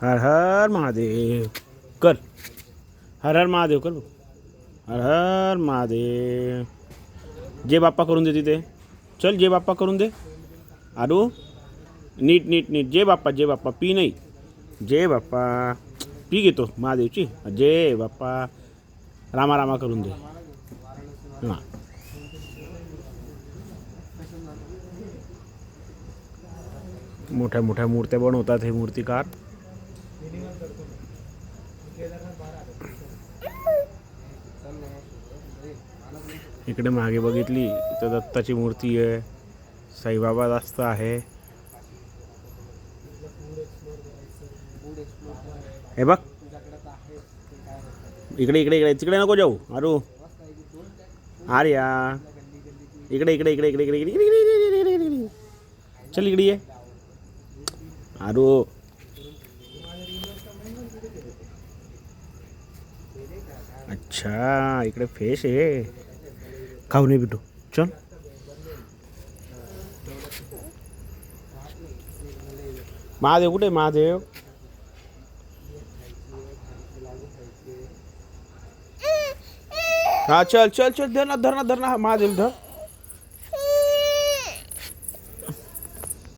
हर हर महादेव कर. हर हर महादेव कर. हर हर महादेव. जय बाप्पा करून दे तिथे. चल जय बाप्पा करून दे. आरू नीट नीट नीट. जय बाप्पा जय बाप्पा. पी नाही. जय बाप्पा. पी घेतो महादेवची. जय बाप्पा. रामा रामा करून दे. हां. मोठ्या मोठ्या मूर्त्या बनवतात हे मूर्तिकार. इकडे मागे बघितली इथं दत्ताची मूर्ती आहे. साईबाबा जास्त आहे. हे बघ इकडे इकडे इकडे तिकडे नको जाऊ आरू. आर्या इकडे इकडे इकडे इकडे इकडे इकडे इकडे इकडे. चल इकडे ये आरू. अच्छा इकडे फेश आहे. खाऊ नाही बिटू. चल. महादेव कुठे महादेव. हा चल चल चल. धर ना धर ना धर ना महादेव धर.